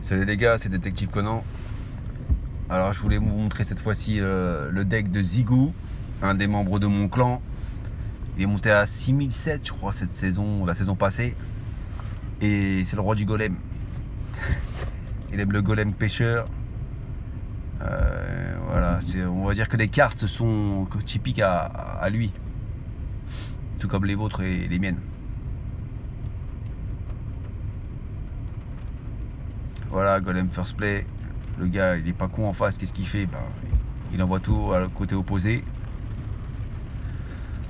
Salut les gars, c'est Détective Conan. Alors je voulais vous montrer cette fois-ci le deck de Zigou, un des membres de mon clan. Il est monté à 6007 je crois cette saison, la saison passée. Et c'est le roi du golem. Il aime le golem pêcheur. Voilà, on va dire que les cartes sont typiques à lui. Tout comme les vôtres et les miennes. Voilà, golem first play. Le gars, il est pas con en face. Qu'est-ce qu'il fait? Il envoie tout à côté opposé.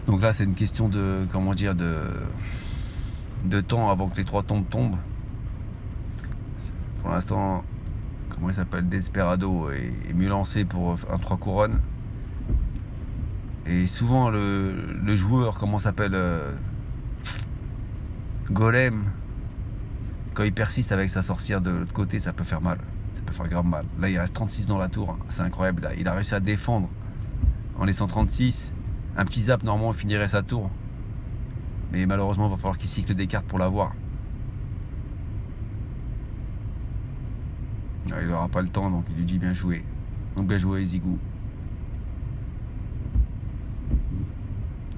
Donc là, c'est une question de, comment dire, de temps avant que les 3 tombes tombent. Pour l'instant, comment il s'appelle, Desperado est mieux lancé pour un 3 couronnes. Et souvent, le joueur, comment s'appelle, Golem, quand il persiste avec sa sorcière de l'autre côté, ça peut faire mal. Ça peut faire grave mal. Là, il reste 36 dans la tour. C'est incroyable. Là, il a réussi à défendre en laissant 36. Un petit zap, normalement, il finirait sa tour. Mais malheureusement, il va falloir qu'il cycle des cartes pour l'avoir. Il n'aura pas le temps, donc il lui dit bien joué. Donc bien joué, Zigou.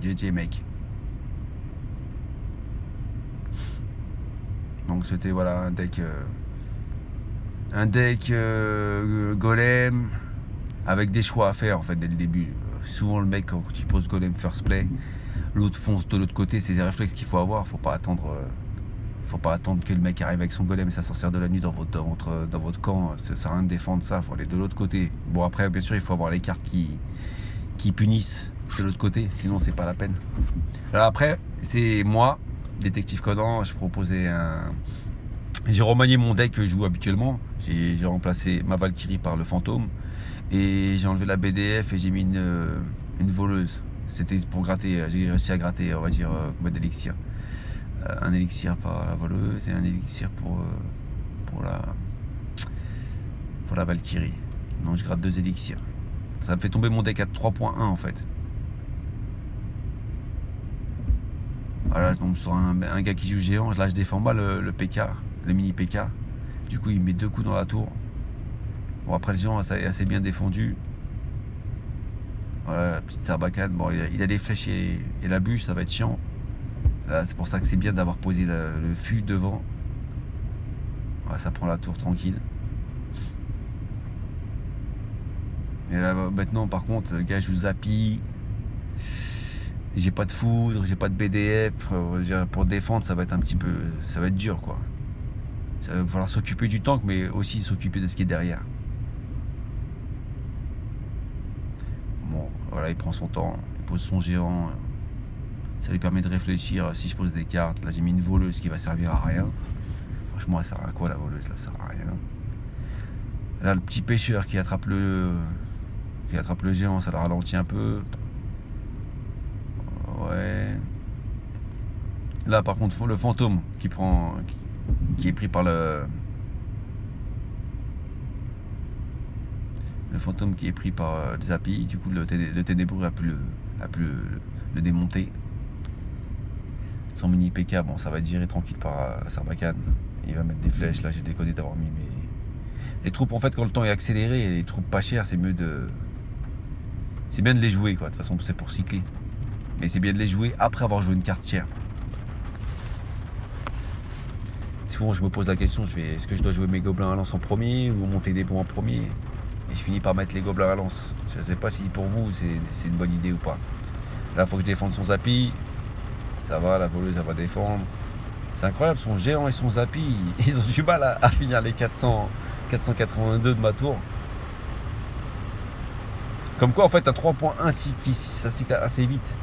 JJ, mec. Donc c'était voilà un deck golem avec des choix à faire en fait dès le début. Souvent le mec quand il pose golem first play, l'autre fonce de l'autre côté, c'est des réflexes qu'il faut avoir. Faut pas attendre que le mec arrive avec son golem et sa sorcière de la nuit dans votre camp. Ça sert à rien de défendre ça, faut aller de l'autre côté. Bon après bien sûr il faut avoir les cartes qui punissent de l'autre côté, sinon c'est pas la peine. Alors après c'est moi, Détective Conan, je proposais j'ai remanié mon deck que je joue habituellement. J'ai remplacé ma Valkyrie par le fantôme. Et j'ai enlevé la BDF et j'ai mis une voleuse. C'était pour gratter, j'ai réussi à gratter, on va dire, combien d'élixirs. Un élixir par la voleuse et un élixir pour la Valkyrie. Donc je gratte 2 élixirs. Ça me fait tomber mon deck à 3.1 en fait. Voilà, donc sur un gars qui joue géant, là je défends pas le PK, le mini PK. Du coup il met 2 coups dans la tour. Bon après le géant est assez bien défendu. Voilà, la petite sarbacane. Bon il a les flèches et la bûche, ça va être chiant. Là c'est pour ça que c'est bien d'avoir posé le fût devant. Voilà, ça prend la tour tranquille. Et là maintenant par contre le gars joue Zappy. J'ai pas de foudre, j'ai pas de BDF. Pour défendre, ça va être dur quoi. Ça va falloir s'occuper du tank, mais aussi s'occuper de ce qui est derrière. Bon, voilà, il prend son temps, il pose son géant. Ça lui permet de réfléchir. Si je pose des cartes, là j'ai mis une voleuse qui va servir à rien. Franchement, elle sert à quoi la voleuse? Là, ça sert à rien. Là, le petit pêcheur qui attrape le géant, ça le ralentit un peu. Ouais. Là par contre le fantôme qui est pris par le fantôme qui est pris par Zappy, du coup le ténébreux a pu le démonter. Son mini PK, bon ça va être géré tranquille par la sarbacane. Il va mettre des flèches, là j'ai déconné d'avoir mis les troupes en fait quand le temps est accéléré, et les troupes pas chères c'est bien de les jouer quoi, de toute façon c'est pour cycler. Mais c'est bien de les jouer après avoir joué une carte chère. Souvent je me pose la question, est-ce que je dois jouer mes gobelins à lance en premier ou monter des bons en premier? Et je finis par mettre les gobelins à lance. Je ne sais pas si pour vous c'est une bonne idée ou pas. Là il faut que je défende son Zappy. Ça va, la voleuse elle va défendre. C'est incroyable, son géant et son Zappy, ils ont du mal à finir les 482 de ma tour. Comme quoi en fait un 3.1 ça cycle assez vite.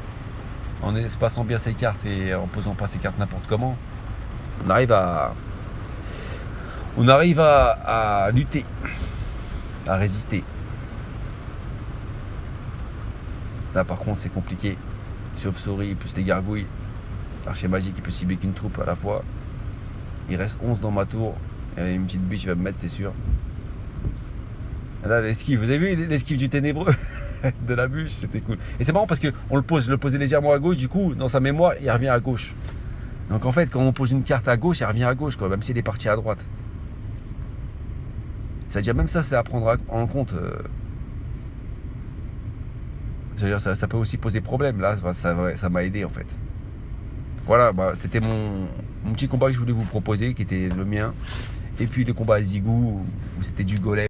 En espaçant bien ses cartes et en posant pas ses cartes n'importe comment, on arrive à lutter, à résister. Là par contre c'est compliqué. Chauve-souris plus les gargouilles. L'archer magique il peut cibler qu'une troupe à la fois. Il reste 11 dans ma tour. Il y a une petite bûche, il va me mettre c'est sûr. Là l'esquive, vous avez vu l'esquive du ténébreux de la bûche, c'était cool. Et c'est marrant parce que je le posais légèrement à gauche, du coup dans sa mémoire il revient à gauche. Donc en fait quand on pose une carte à gauche, elle revient à gauche quoi, même si elle est partie à droite. C'est-à-dire même ça, c'est à prendre en compte. C'est-à-dire ça peut aussi poser problème. Là, ça m'a aidé en fait. Voilà, c'était mon petit combat que je voulais vous proposer, qui était le mien. Et puis le combat à Zigou, où c'était du golem.